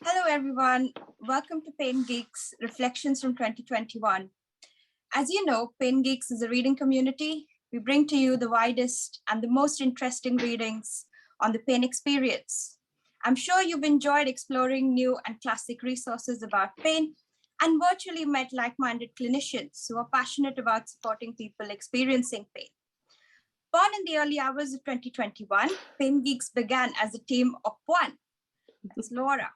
Hello, everyone. Welcome to Pain Geeks Reflections from 2021. As you know, Pain Geeks is a reading community. We bring to you the widest and the most interesting readings on the pain experience. I'm sure you've enjoyed exploring new and classic resources about pain and virtually met like-minded clinicians who are passionate about supporting people experiencing pain. Born in the early hours of 2021, Pain Geeks began as a team of one. That's Laura.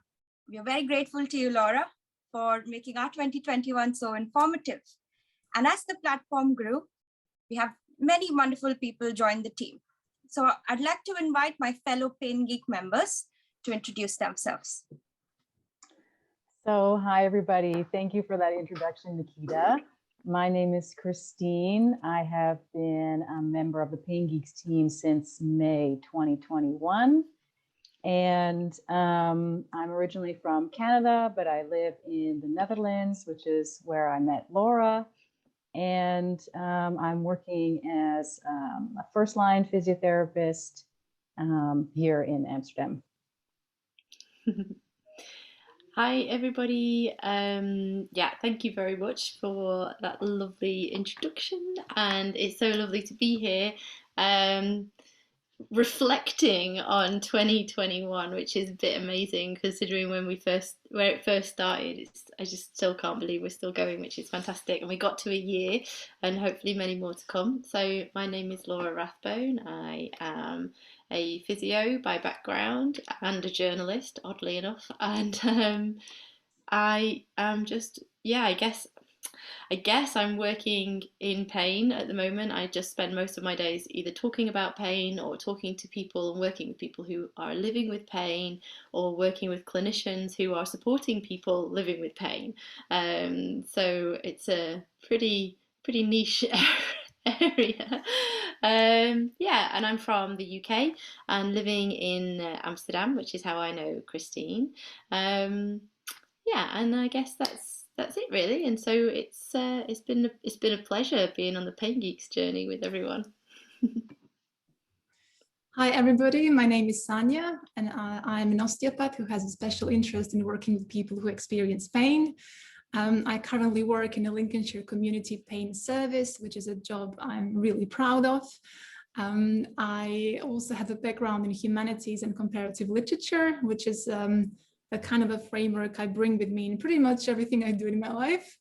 We are very grateful to you, Laura, for making our 2021 so informative. And as the platform grew, we have many wonderful people join the team. So I'd like to invite my fellow Pain Geek members to introduce themselves. So, hi, everybody. Thank you for that introduction, Nikita. My name is Christine. I have been a member of the Pain Geeks team since May 2021. And I'm originally from Canada, but I live in the Netherlands, which is where I met Laura. And I'm working as a first-line physiotherapist here in Amsterdam. Hi everybody. Yeah, thank you very much for that lovely introduction, and it's so lovely to be here. Reflecting on 2021, which is a bit amazing considering where it first started. I just still can't believe we're still going, which is fantastic, and we got to a year and hopefully many more to come. So my name is Laura Rathbone. I am a physio by background and a journalist, oddly enough, and I am just, yeah, I guess I'm working in pain at the moment. I just spend most of my days either talking about pain or talking to people and working with people who are living with pain, or working with clinicians who are supporting people living with pain. So it's a pretty niche area. Yeah, and I'm from the UK and living in Amsterdam, which is how I know Christine. Yeah, and I guess that's it really. And so it's been a pleasure being on the Pain Geeks journey with everyone. Hi everybody, my name is Sanya, and I'm an osteopath who has a special interest in working with people who experience pain. I currently work in a Lincolnshire community pain service, which is a job I'm really proud of. I also have a background in humanities and comparative literature, which is a kind of a framework I bring with me in pretty much everything I do in my life,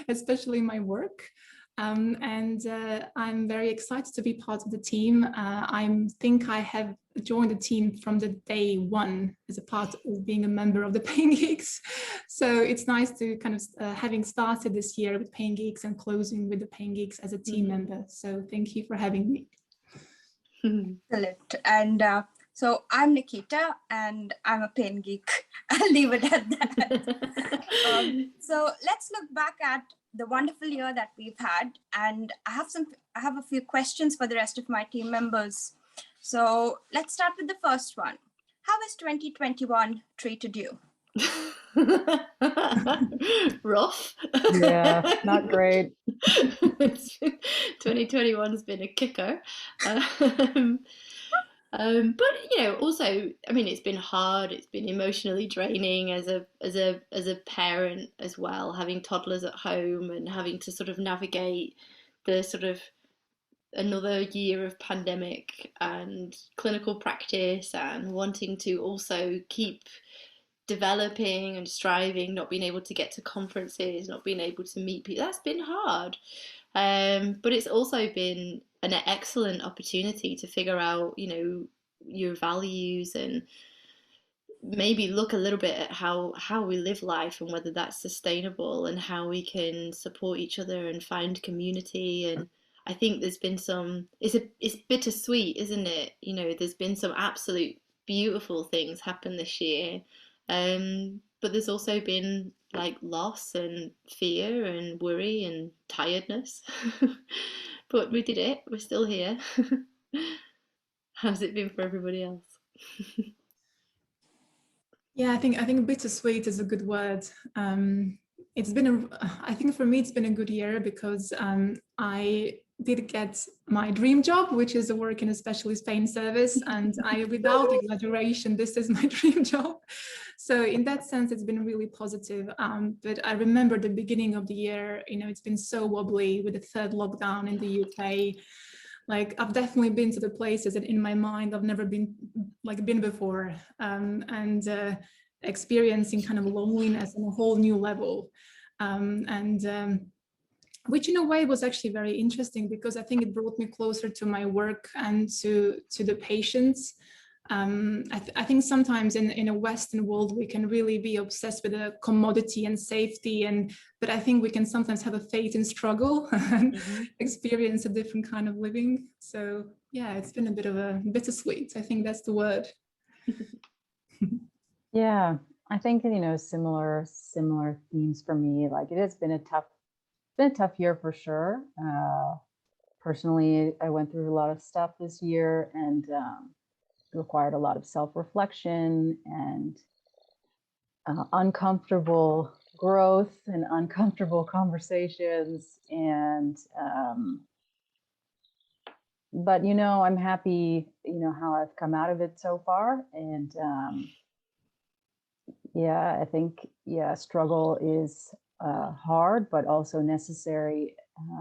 especially my work. I'm very excited to be part of the team. I think I have joined the team from the day one as a part of being a member of the Pain Geeks. So it's nice to kind of having started this year with Pain Geeks and closing with the Pain Geeks as a team member. So thank you for having me. Excellent. And so I'm Nikita and I'm a Pain Geek. I'll leave it at that. So let's look back at the wonderful year that we've had. And I have a few questions for the rest of my team members. So let's start with the first one. How has 2021 treated you? Rough. Yeah, not great. 2021's been a kicker. But also, I mean, it's been hard. It's been emotionally draining as a parent as well, having toddlers at home and having to sort of navigate the sort of another year of pandemic and clinical practice, and wanting to also keep developing and striving, not being able to get to conferences, not being able to meet people. That's been hard. But it's also been an excellent opportunity to figure out, your values, and maybe look a little bit at how we live life and whether that's sustainable, and how we can support each other and find community. And I think there's been it's bittersweet, isn't it? There's been some absolute beautiful things happen this year. But there's also been like loss and fear and worry and tiredness. But we did it. We're still here. How's it been for everybody else? Yeah, I think bittersweet is a good word. I think for me it's been a good year because I did get my dream job, which is to work in a specialist pain service. And without exaggeration, this is my dream job. So in that sense, it's been really positive. But I remember the beginning of the year, it's been so wobbly with the third lockdown in the UK. Like, I've definitely been to the places that in my mind I've never been before, and experiencing kind of loneliness on a whole new level. Which in a way was actually very interesting, because I think it brought me closer to my work and to the patients. I think sometimes in a Western world, we can really be obsessed with the commodity and safety, but I think we can sometimes have a faith in struggle and experience a different kind of living. So yeah, it's been a bit of a bittersweet. I think that's the word. Yeah, I think, similar themes for me. Like, it has been a tough year for sure. Personally, I went through a lot of stuff this year, and required a lot of self-reflection and uncomfortable growth and uncomfortable conversations. And but I'm happy, how I've come out of it so far. And yeah, I think, struggle is hard, but also necessary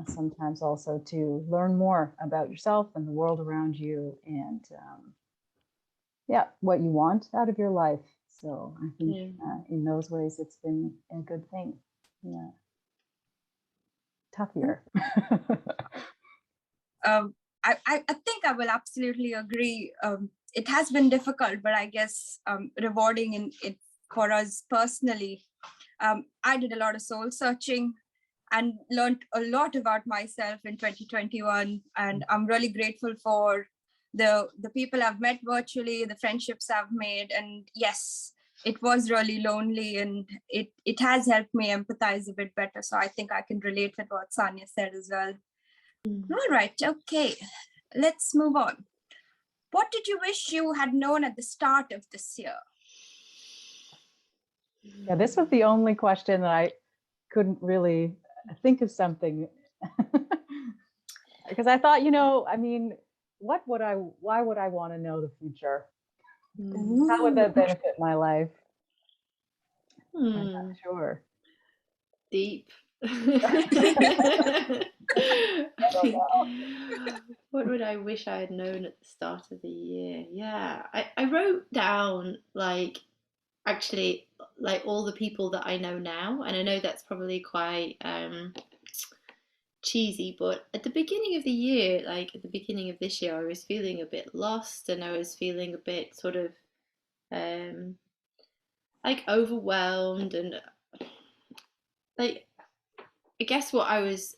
sometimes, also to learn more about yourself and the world around you, and what you want out of your life. So I think in those ways, it's been a good thing. Yeah. Tough year. I think I will absolutely agree. It has been difficult, but I guess rewarding in it for us personally. I did a lot of soul searching and learned a lot about myself in 2021. And I'm really grateful for the people I've met virtually, the friendships I've made. And yes, it was really lonely, and it has helped me empathize a bit better. So I think I can relate with what Sanya said as well. All right, okay, let's move on. What did you wish you had known at the start of this year? Yeah, this was the only question that I couldn't really think of something. Because I thought, why would I want to know the future? How would that benefit my life? I'm not sure. Deep. What would I wish I had known at the start of the year? Yeah, I wrote down actually all the people that I know now, and I know that's probably quite cheesy, but at the beginning of the year, at the beginning of this year, I was feeling a bit lost, and I was feeling a bit sort of overwhelmed, and I guess what I was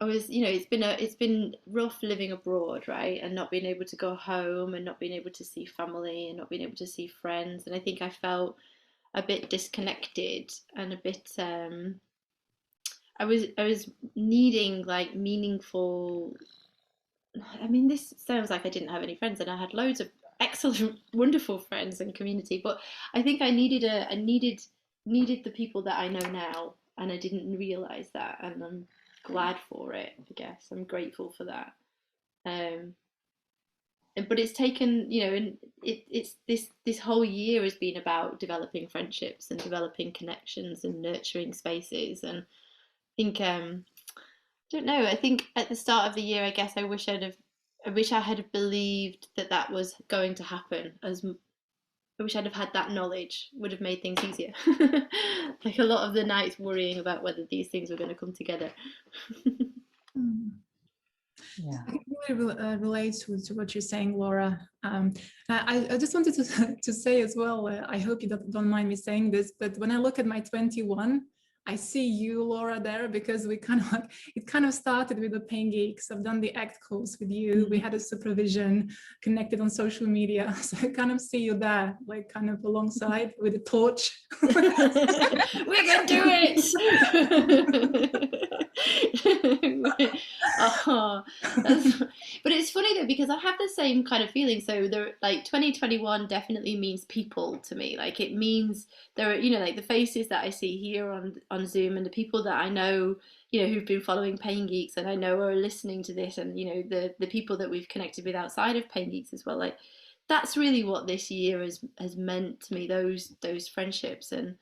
it's been rough living abroad, right? And not being able to go home, and not being able to see family, and not being able to see friends. And I think I felt a bit disconnected, and a bit I was needing meaningful. I mean, this sounds like I didn't have any friends, and I had loads of excellent, wonderful friends and community. But I think I needed the people that I know now, and I didn't realize that, and I'm glad for it. I guess I'm grateful for that. But it's taken, and it's this whole year has been about developing friendships and developing connections and nurturing spaces. And I think I don't know. I think at the start of the year, I guess I wish I had believed that was going to happen. I wish I'd have had that knowledge. Would have made things easier. A lot of the nights worrying about whether these things were going to come together. Yeah, I can really relate to what you're saying, Laura. I just wanted to say as well, I hope you don't mind me saying this, but when I look at my 21, I see you, Laura, there, because it kind of started with the Pain Geeks. I've done the ACT course with you. We had a supervision, connected on social media. So I kind of see you there, kind of alongside with a torch. We're going to do it. But it's funny though, because I have the same kind of feeling. So there, like 2021 definitely means people to me. Like it means there are, like the faces that I see here on Zoom and the people that I know, who've been following Pain Geeks and I know are listening to this, and the people that we've connected with outside of Pain Geeks as well. Like that's really what this year has meant to me. Those friendships. And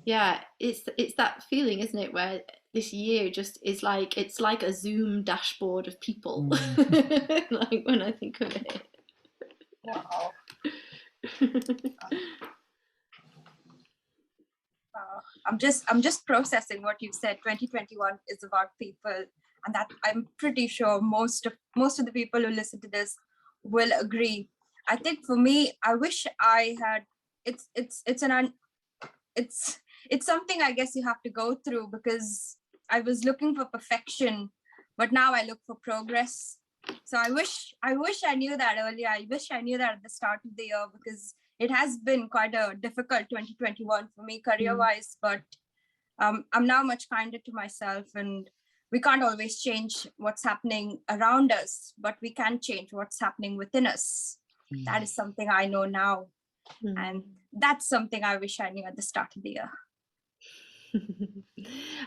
yeah, it's that feeling, isn't it, where this year just is like it's like a Zoom dashboard of people. Like when I think of it. Wow. I'm just processing what you said. 2021 is about people, and that I'm pretty sure most of the people who listen to this will agree. I think for me, I wish I had. It's something I guess you have to go through, because I was looking for perfection, but now I look for progress. So I wish I knew that earlier. I wish I knew that at the start of the year, because it has been quite a difficult 2021 for me career-wise, but I'm now much kinder to myself, and we can't always change what's happening around us, but we can change what's happening within us. That is something I know now. And that's something I wish I knew at the start of the year.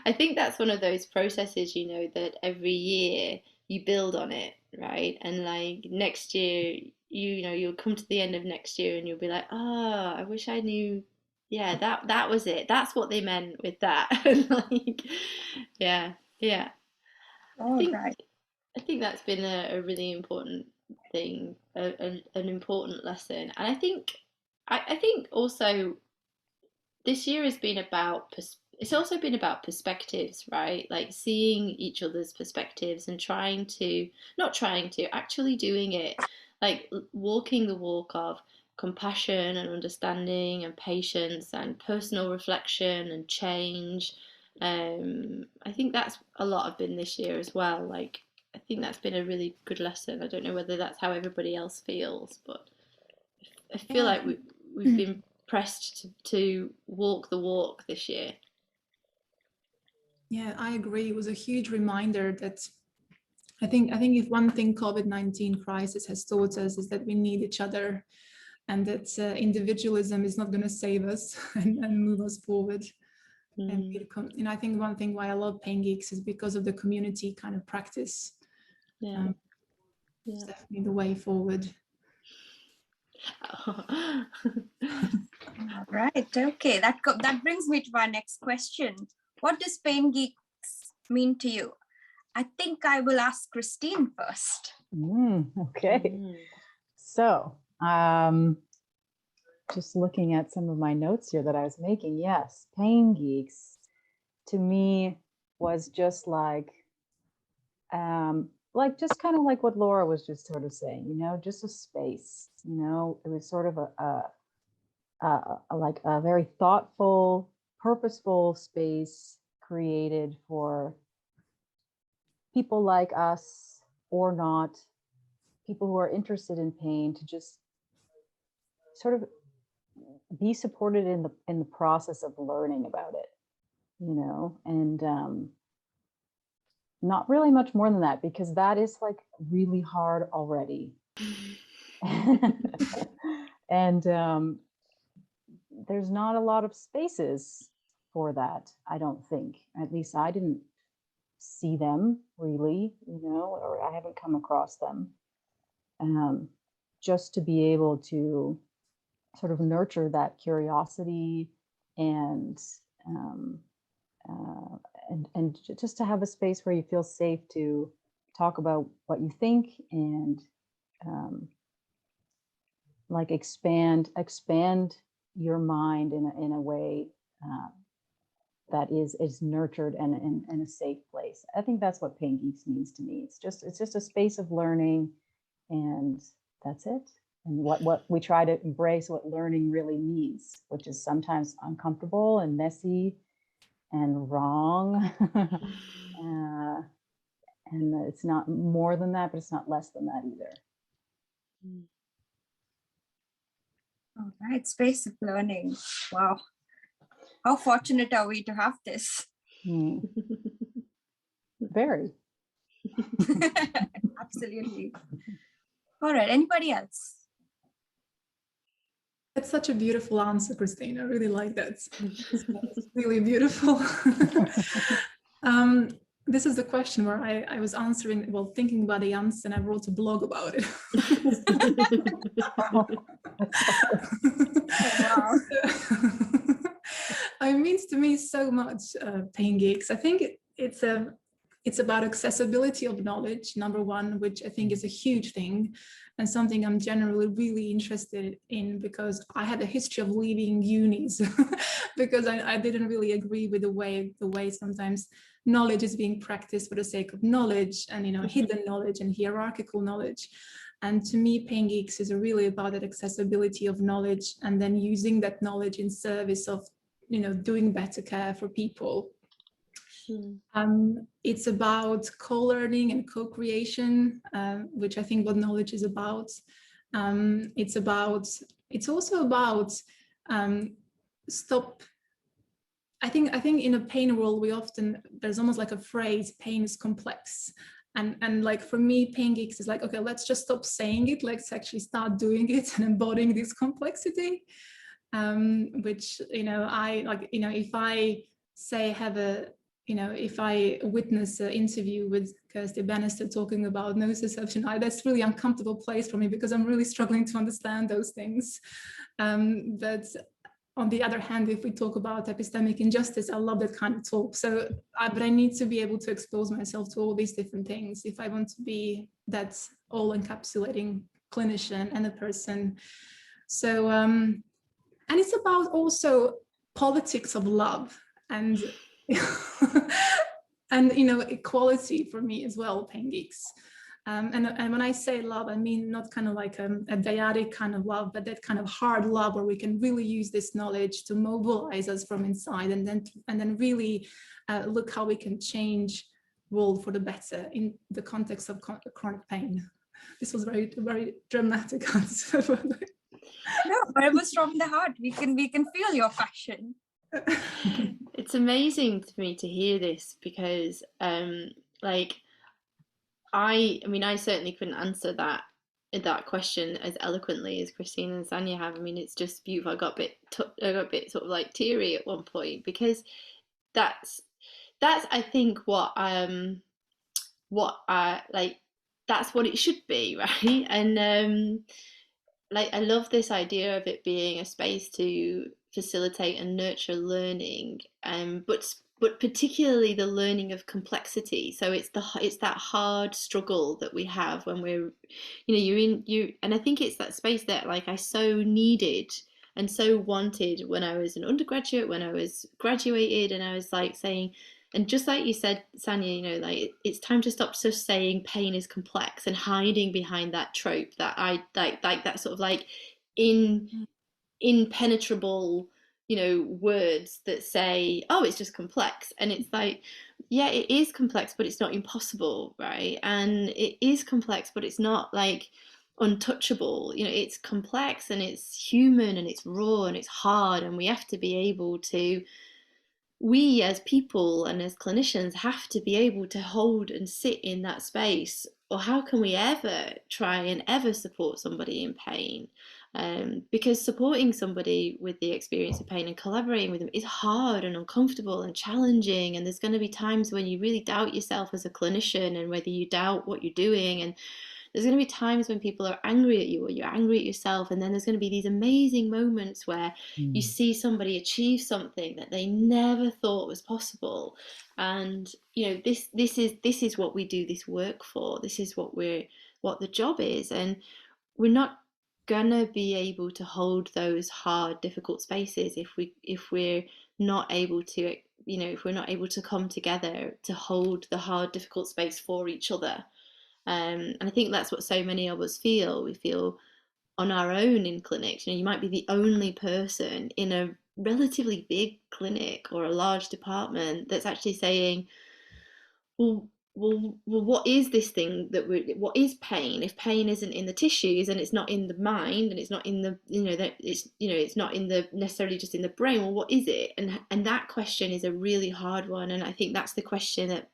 I think that's one of those processes, that every year you build on it, right? And like next year, you'll come to the end of next year and you'll be like, oh, I wish I knew. Yeah, that was it. That's what they meant with that. Like, yeah. Right. I think that's been a really important thing, an important lesson. And I think also this year has been about it's also been about perspectives, right? Like seeing each other's perspectives and actually doing it, like walking the walk of compassion and understanding and patience and personal reflection and change. I think that's a lot of been this year as well. Like I think that's been a really good lesson. I don't know whether that's how everybody else feels, but I feel like we've been pressed to walk the walk this year. Yeah, I agree. It was a huge reminder that I think if one thing COVID-19 crisis has taught us is that we need each other, and that individualism is not going to save us and move us forward. And I think one thing why I love Pain Geeks is because of the community kind of practice. It's definitely the way forward. All right. Okay. That brings me to our next question. What does Pain Geeks mean to you? I think I will ask Christine first. Okay. So, just looking at some of my notes here that I was making. Yes, Pain Geeks to me was just like just kind of like what Laura was just sort of saying, just a space, it was sort of a very thoughtful, purposeful space created for people like us or not, people who are interested in pain, to just sort of be supported in the process of learning about it, and not really much more than that, because that is like really hard already. And there's not a lot of spaces for that, I don't think. At least I didn't see them really, or I haven't come across them. Just to be able to sort of nurture that curiosity and just to have a space where you feel safe to talk about what you think and like expand your mind in a way that is nurtured and in a safe place. I think that's what Pain Geeks means to me. It's just a space of learning, and that's it. And what we try to embrace what learning really means, which is sometimes uncomfortable and messy and wrong. And it's not more than that, but it's not less than that either. All right, space of learning. Wow. How fortunate are we to have this? Very. Absolutely. All right, anybody else? That's such a beautiful answer, Christine. I really like that. It's really beautiful. This is the question where I was answering, well, thinking about the answer, and I wrote a blog about it. Wow. It means to me so much, Paying Geeks. I think it's about accessibility of knowledge, number one, which I think is a huge thing and something I'm generally really interested in, because I had a history of leaving unis because I didn't really agree with the way sometimes knowledge is being practiced for the sake of knowledge, and hidden knowledge and hierarchical knowledge. And to me, Paying Geeks is really about that accessibility of knowledge, and then using that knowledge in service of doing better care for people. It's about co-learning and co-creation, which I think what knowledge is about. It's also about stop. I think in a pain world, there's almost like a phrase, pain is complex. And like for me, Paying Geeks is like, okay, let's just stop saying it. Let's actually start doing it and embodying this complexity. Which, if I say if I witness an interview with Kirsty Bannister talking about nociception, that's really uncomfortable place for me, because I'm really struggling to understand those things. But on the other hand, if we talk about epistemic injustice, I love that kind of talk. But I need to be able to expose myself to all these different things if I want to be that all-encapsulating clinician and a person. So, and it's about also politics of love and and equality for me as well, Paying Geeks. And when I say love, I mean not kind of like a dyadic kind of love, but that kind of hard love where we can really use this knowledge to mobilize us from inside, and then really look how we can change world for the better in the context of chronic pain. This was very, very dramatic answer. No, but it was from the heart. We can feel your passion. It's amazing to me to hear this, because I certainly couldn't answer that question as eloquently as Christine and Sanya have. I mean, it's just beautiful. I got a bit sort of like teary at one point, because that's I think what I like, that's what it should be, right? And I love this idea of it being a space to facilitate and nurture learning, but particularly the learning of complexity. So it's that hard struggle that we have when we're, and I think it's that space that I so needed and so wanted when I was an undergraduate, when I was graduated, and I was saying, and just like you said, Sanya, it's time to stop just saying pain is complex and hiding behind that trope that I like that sort of impenetrable, words that say, oh, it's just complex. And it's yeah, it is complex, but it's not impossible, right? And it is complex, but it's not untouchable. It's complex and it's human and it's raw and it's hard, and we have to be able to, we as people and as clinicians have to be able to hold and sit in that space, or how can we ever try and ever support somebody in pain? Because supporting somebody with the experience of pain and collaborating with them is hard and uncomfortable and challenging, and there's going to be times when you really doubt yourself as a clinician and whether you doubt what you're doing, and there's going to be times when people are angry at you or you're angry at yourself, and then there's going to be these amazing moments where you see somebody achieve something that they never thought was possible. And this is what we do this work for. This is what the job is, and we're not gonna be able to hold those hard, difficult spaces if we're not able to, if we're not able to come together to hold the hard, difficult space for each other. And I think that's what so many of us feel. We feel on our own in clinics. You might be the only person in a relatively big clinic or a large department that's actually saying, well, what is this thing what is pain? If pain isn't in the tissues and it's not in the mind and it's not in the, it's not in the necessarily just in the brain, well, what is it? And that question is a really hard one. And I think that's the question that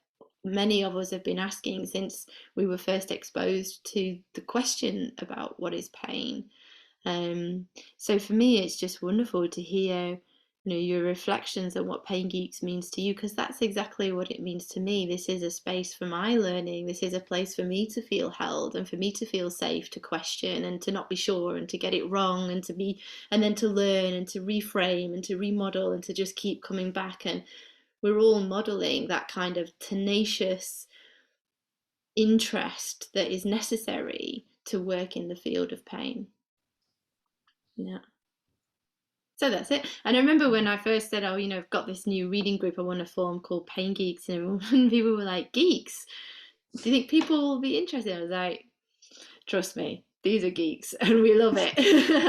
many of us have been asking since we were first exposed to the question about what is pain. So for me, it's just wonderful to hear, your reflections on what Pain Geeks means to you, because that's exactly what it means to me. This is a space for my learning. This is a place for me to feel held and for me to feel safe to question and to not be sure and to get it wrong and then to learn and to reframe and to remodel and to just keep coming back. And we're all modeling that kind of tenacious interest that is necessary to work in the field of pain. Yeah. So that's it. And I remember when I first said, I've got this new reading group I want to form called Pain Geeks, and people were like, geeks? Do you think people will be interested? I was like, trust me, these are geeks and we love it.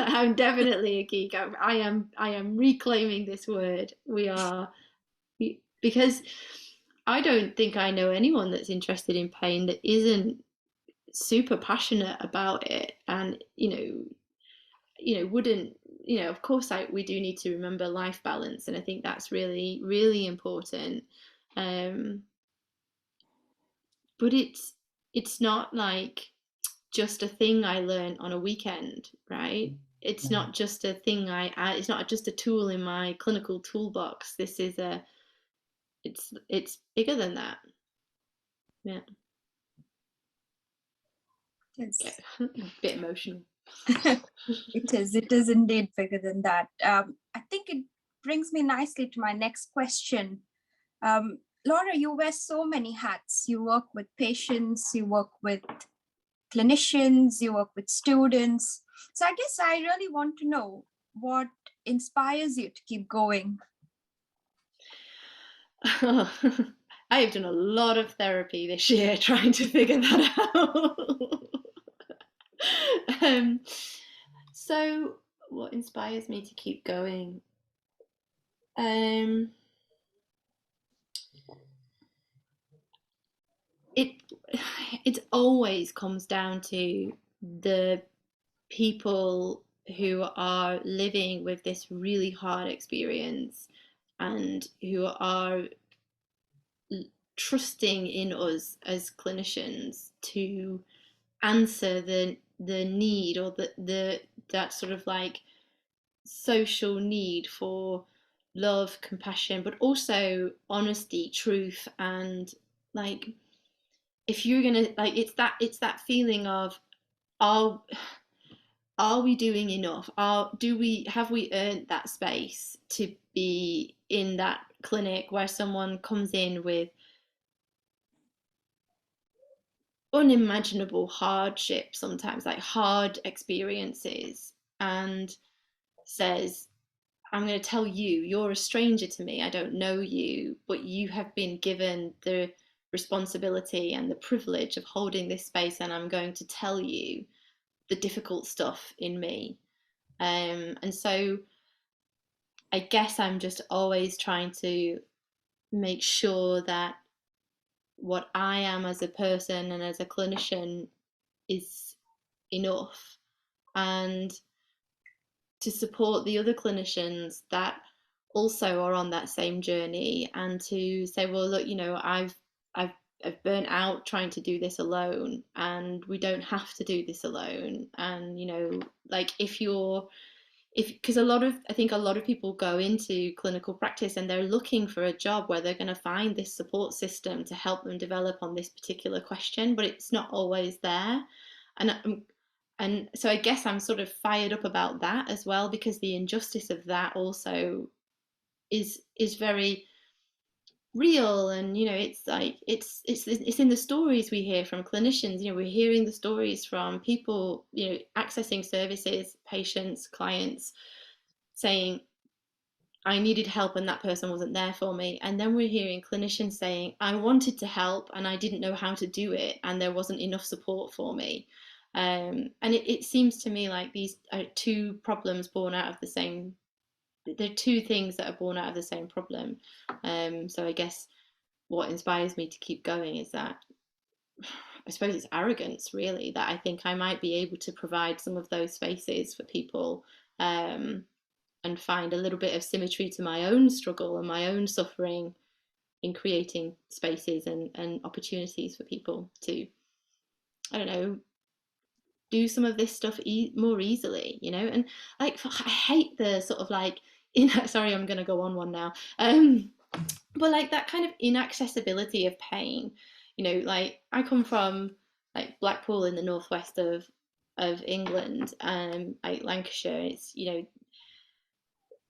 I'm definitely a geek. I am reclaiming this word. Because I don't think I know anyone that's interested in pain that isn't super passionate about it and, wouldn't, of course we do need to remember life balance, and I think that's really, really important. But it's not like just a thing I learned on a weekend, right? It's not just a thing it's not just a tool in my clinical toolbox. This is it's bigger than that. Yeah. Yes. A bit emotional. It is indeed bigger than that. I think it brings me nicely to my next question. Laura, you wear so many hats. You work with patients, you work with clinicians, you work with students. So I guess I really want to know what inspires you to keep going. I have done a lot of therapy this year trying to figure that out. So what inspires me to keep going? It always comes down to the people who are living with this really hard experience and who are trusting in us as clinicians to answer the need, or that sort of like social need for love, compassion, but also honesty, truth, and like, if you're gonna, like, it's that feeling of, are we doing enough? Have we earned that space to be in that clinic where someone comes in with unimaginable hardship, sometimes like hard experiences, and says, I'm going to tell you, you're a stranger to me, I don't know you, but you have been given the responsibility and the privilege of holding this space, and I'm going to tell you the difficult stuff in me. And so I guess I'm just always trying to make sure that what I am as a person and as a clinician is enough, and to support the other clinicians that also are on that same journey, and to say, well, look, I've burnt out trying to do this alone, and we don't have to do this alone. And like, because I think a lot of people go into clinical practice and they're looking for a job where they're going to find this support system to help them develop on this particular question, but it's not always there. And so I guess I'm sort of fired up about that as well, because the injustice of that also is very real. And it's like, it's in the stories we hear from clinicians. We're hearing the stories from people accessing services, patients, clients, saying, I needed help and that person wasn't there for me. And then we're hearing clinicians saying, I wanted to help and I didn't know how to do it, and there wasn't enough support for me. And it seems to me like these are two problems born out of the same, they're two things that are born out of the same problem. So I guess what inspires me to keep going is that, I suppose it's arrogance, really, that I think I might be able to provide some of those spaces for people, and find a little bit of symmetry to my own struggle and my own suffering in creating spaces and opportunities for people to, I don't know, do some of this stuff more easily, you know. And like, I hate the sort of like, sorry, I'm going to go on one now. But like that kind of inaccessibility of pain, you know, like I come from like Blackpool in the northwest of England, like Lancashire. It's, you know,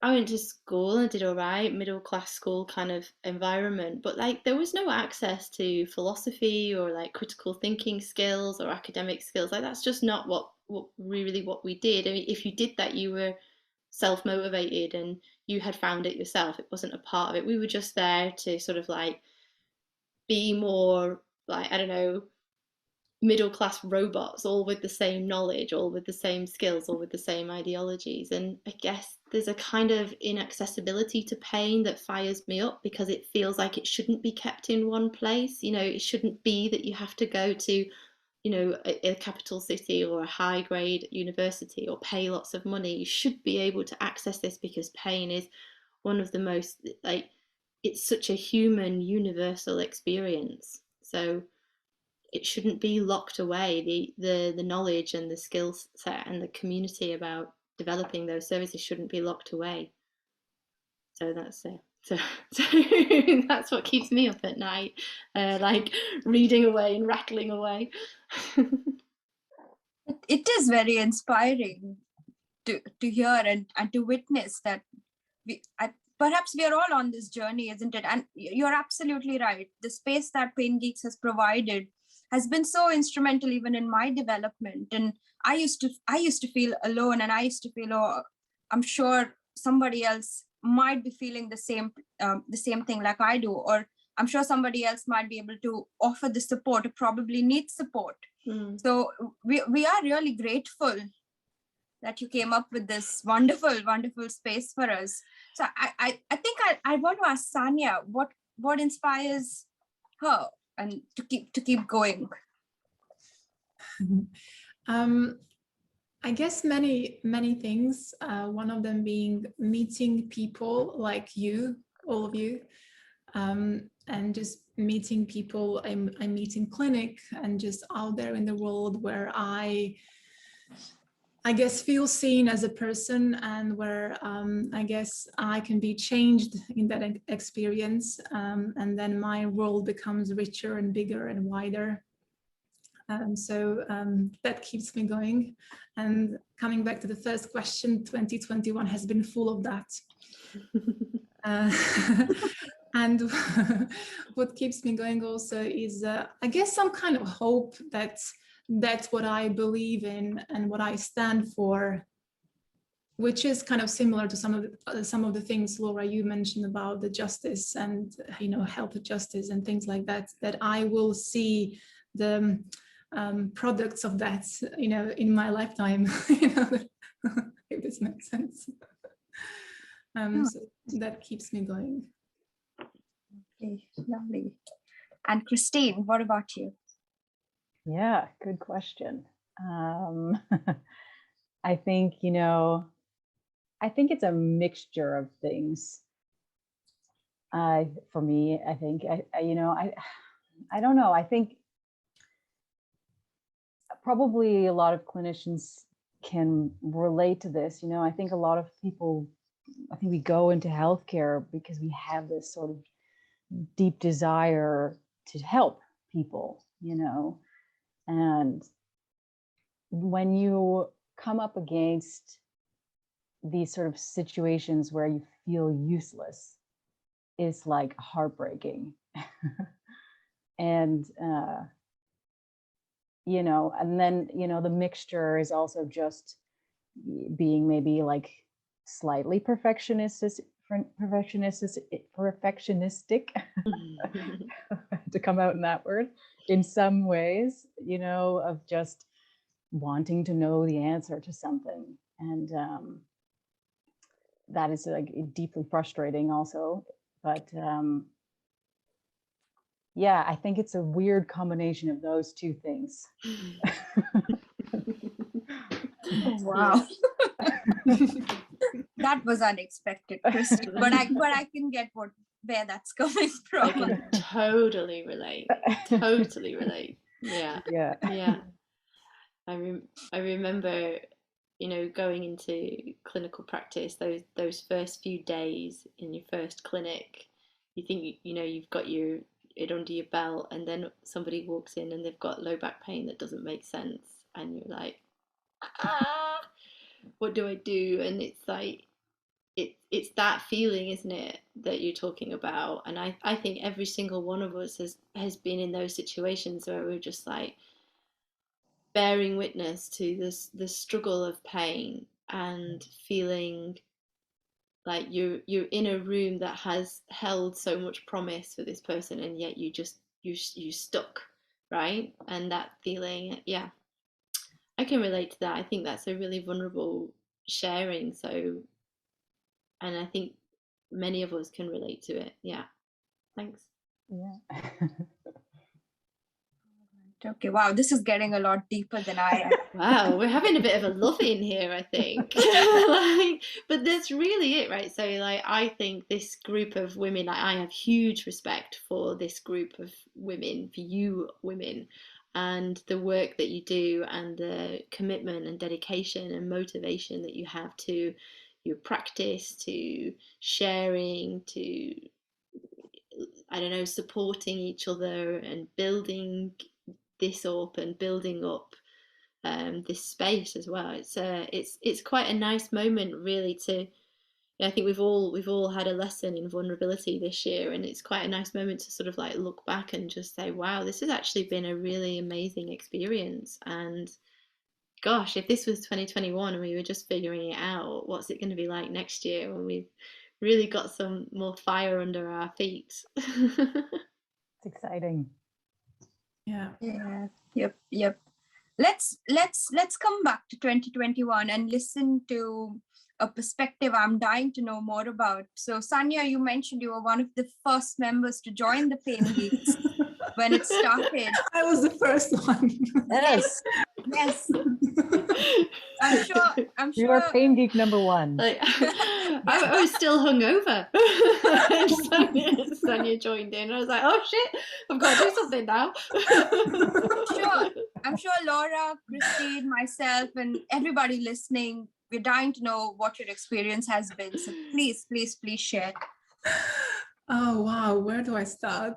I went to school and did all right, middle class school kind of environment, but like there was no access to philosophy or like critical thinking skills or academic skills. Like that's just not what we did. I mean, if you did that, you were self motivated and you had found it yourself. It wasn't a part of it. We were just there to sort of like be more like, I don't know, middle class robots, all with the same knowledge, all with the same skills, all with the same ideologies. And I guess there's a kind of inaccessibility to pain that fires me up, because it feels like it shouldn't be kept in one place. You know, it shouldn't be that you have to go to, you know, a capital city or a high grade university or pay lots of money. You should be able to access this, because pain is one of the most, like, it's such a human universal experience. So it shouldn't be locked away. The knowledge and the skill set and the community about developing those services shouldn't be locked away. So that's it. So that's what keeps me up at night, like reading away and rattling away. It is very inspiring to hear and to witness that perhaps we are all on this journey, isn't it? And you're absolutely right. The space that Pain Geeks has provided has been so instrumental even in my development. And I used to feel alone, and I used to feel, oh, I'm sure somebody else might be feeling the same thing like I do, or I'm sure somebody else might be able to offer the support or probably needs support. So we are really grateful that you came up with this wonderful space for us. So I think I want to ask Sanya what inspires her and to keep going. I guess many things. One of them being meeting people like you, all of you, and just meeting people I meet in clinic and just out there in the world, where I guess feel seen as a person, and where I guess I can be changed in that experience, and then my world becomes richer and bigger and wider. So that keeps me going. And coming back to the first question, 2021 has been full of that. And what keeps me going also is, I guess, some kind of hope that that's what I believe in and what I stand for, which is kind of similar to some of the things, Laura, you mentioned about the justice and, you know, health justice and things like that, that I will see the products of that, you know, in my lifetime, you know, if this makes sense. So that keeps me going. Okay, lovely. And Christine, what about you? Yeah, good question. I think, you know, I think it's a mixture of things. For me, I think, you know, I don't know. I think probably a lot of clinicians can relate to this. You know, I think a lot of people, I think we go into healthcare because we have this sort of deep desire to help people, you know, and when you come up against these sort of situations where you feel useless, it's like heartbreaking. And, you know, and then, you know, the mixture is also just being maybe like slightly perfectionistic to come out in that word in some ways, you know, of just wanting to know the answer to something. And that is like deeply frustrating also. But yeah, I think it's a weird combination of those two things. Oh, wow. That was unexpected, Christine. But I can get where that's coming I from. can totally relate. Totally relate. Yeah. Yeah. Yeah. I remember, you know, going into clinical practice, those first few days in your first clinic, you think you know you've got it under your belt, and then somebody walks in and they've got low back pain that doesn't make sense, and you're like, ah, what do I do? And it's like it's that feeling, isn't it, that you're talking about? And I think every single one of us has been in those situations where we're just like bearing witness to the struggle of pain and feeling like you're in a room that has held so much promise for this person, and yet you stuck, right? And that feeling, yeah, I can relate to that. I think that's a really vulnerable sharing. So, and I think many of us can relate to it. Yeah, thanks. Yeah. Okay, wow, this is getting a lot deeper than I am. Wow, we're having a bit of a love in here, I think. But that's really it, right? So, like, I think this group of women, like, I have huge respect for this group of women, for you women, and the work that you do, and the commitment and dedication and motivation that you have to your practice, to sharing, to, I don't know, supporting each other and building this up and building up this space as well. It's quite a nice moment, really. To I think we've all had a lesson in vulnerability this year, and it's quite a nice moment to sort of like look back and just say, wow, this has actually been a really amazing experience. And gosh, if this was 2021 and we were just figuring it out, what's it going to be like next year when we've really got some more fire under our feet? It's exciting. Yeah. Yep. Let's come back to 2021 and listen to a perspective I'm dying to know more about. So Sanya, you mentioned you were one of the first members to join the Pain Geeks when it started. I was the first one. Yes. Yes. I'm You sure. are Pain Geek number one. Like, I was still hungover. Sonia joined in. I was like, oh shit, I've got to do something now. I'm sure Laura, Christine, myself, and everybody listening, we're dying to know what your experience has been. So please share. Oh, wow. Where do I start?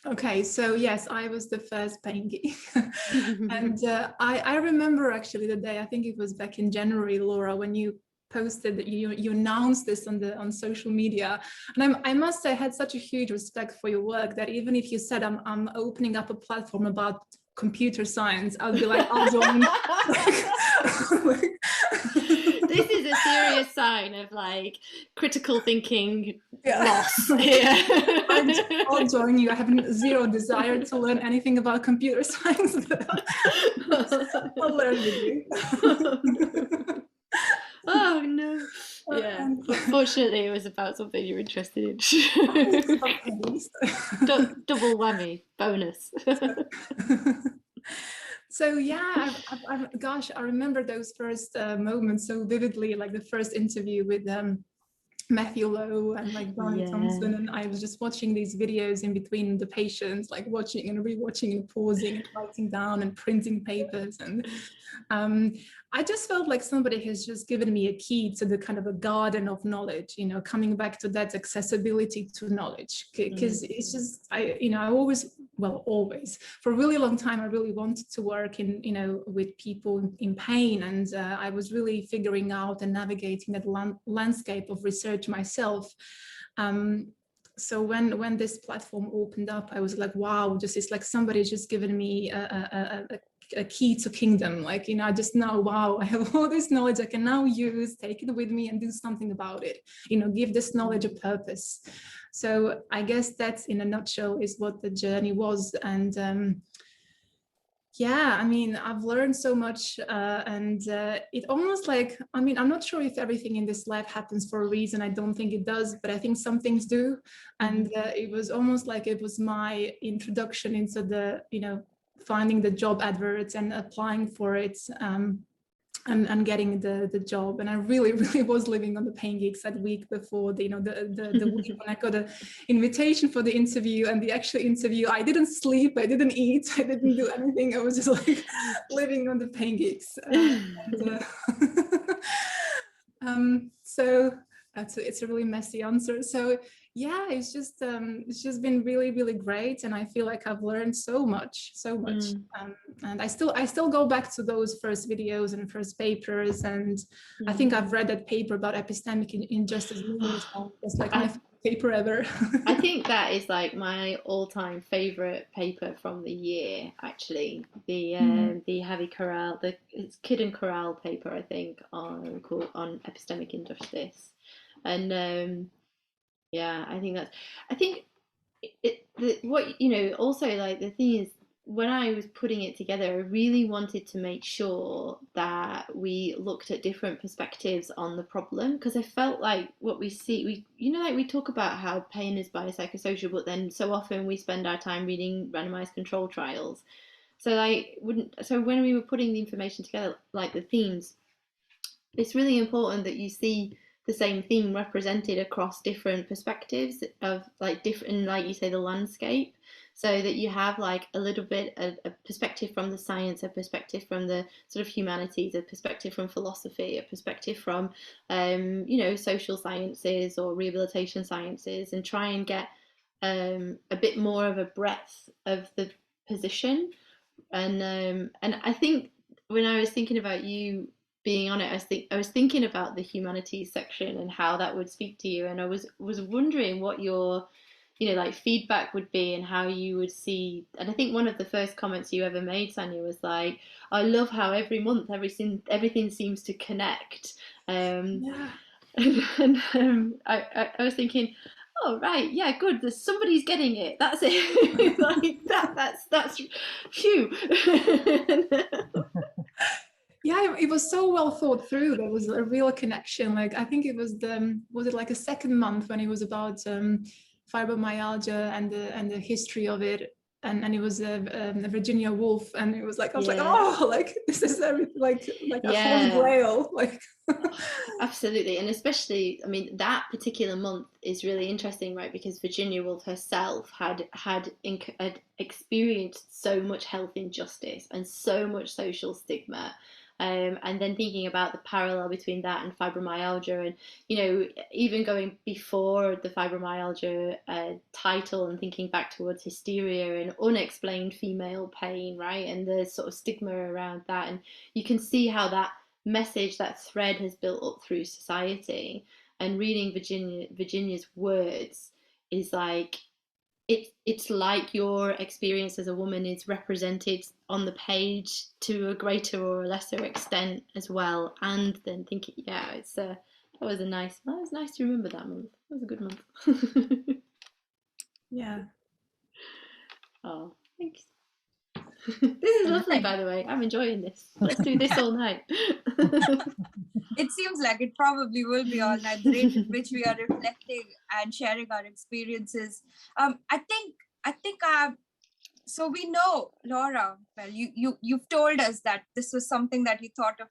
Okay, so yes, I was the first Pain Geek. And I remember actually the day, I think it was back in January, Laura, when you posted that you announced this on social media. And I must say I had such a huge respect for your work that even if you said I'm opening up a platform about computer science, I'll be like, I'll join. This is a serious sign of like critical thinking loss. Yeah. I'll join you. I have zero desire to learn anything about computer science, but I'll learn with you. Oh no. Yeah. Fortunately, it was about something you're interested in. Double whammy, bonus. So yeah, gosh, I remember those first moments so vividly, like the first interview with Matthew Lowe and like Donnie Thompson, and I was just watching these videos in between the patients, like watching and rewatching and pausing and writing down and printing papers, and I just felt like somebody has just given me a key to the kind of a garden of knowledge, you know, coming back to that accessibility to knowledge, because it's just, I always, for a really long time, I really wanted to work in, you know, with people in pain, and I was really figuring out and navigating that landscape of research myself. So when this platform opened up, I was like, wow, this is like somebody's just given me a key to kingdom. Like, you know, I just know, wow, I have all this knowledge I can now use, take it with me and do something about it, you know, give this knowledge a purpose. So I guess that's in a nutshell is what the journey was. And yeah, I mean, I've learned so much, and it almost like, I mean, I'm not sure if everything in this life happens for a reason. I don't think it does, but I think some things do. And it was almost like it was my introduction into the, you know, finding the job adverts and applying for it. and getting the job. And I really, really was living on the Pain Geeks that week before the, the week when I got an invitation for the interview. And the actual interview, I didn't sleep, I didn't eat, I didn't do anything. I was just like living on the Pain Geeks. So it's a really messy answer. So yeah, it's just been really, really great, and I feel like I've learned so much. And I still go back to those first videos and first papers, and I think I've read that paper about epistemic injustice numerous times. It's like my favorite paper ever. I think that is like my all-time favorite paper from the year, actually. The Javi Corral, it's Kidd and Corral paper, I think, on epistemic injustice, and yeah, I think also, like, the thing is, when I was putting it together, I really wanted to make sure that we looked at different perspectives on the problem, because I felt like what we see, like we talk about how pain is biopsychosocial, but then so often we spend our time reading randomized control trials. So when we were putting the information together, like the themes, it's really important that you see the same theme represented across different perspectives of, like, different, like you say, the landscape, so that you have like a little bit of a perspective from the science, a perspective from the sort of humanities, a perspective from philosophy, a perspective from social sciences or rehabilitation sciences, and try and get a bit more of a breadth of the position. And I think when I was thinking about you being on it, I was thinking about the humanities section and how that would speak to you, and I was wondering what your like feedback would be, and how you would see. And I think one of the first comments you ever made, Sanya, was like, I love how every month everything seems to connect. Yeah. And I was thinking, oh right, yeah, good, somebody's getting it, that's it. Like that's phew. Yeah, it was so well thought through. There was a real connection. Like, I think it was it like a second month when it was about fibromyalgia and the history of it, and it was Virginia Woolf, and it was like, I was like, oh, like this is everything, like a holy grail, like. Absolutely. And especially, I mean, that particular month is really interesting, right? Because Virginia Woolf herself had experienced so much health injustice and so much social stigma. And then thinking about the parallel between that and fibromyalgia, and even going before the fibromyalgia title, and thinking back towards hysteria and unexplained female pain, right? And the sort of stigma around that. And you can see how that message, that thread, has built up through society. And reading Virginia's words is like, it's like your experience as a woman is represented on the page to a greater or a lesser extent as well. And then thinking, it was nice to remember that month. It was a good month. Yeah. Oh, thanks. This is lovely, by the way. I'm enjoying this. Let's do this all night. It seems like it probably will be all night, the rate at which we are reflecting and sharing our experiences. I think so we know, Laura, well, you've told us that this was something that you thought of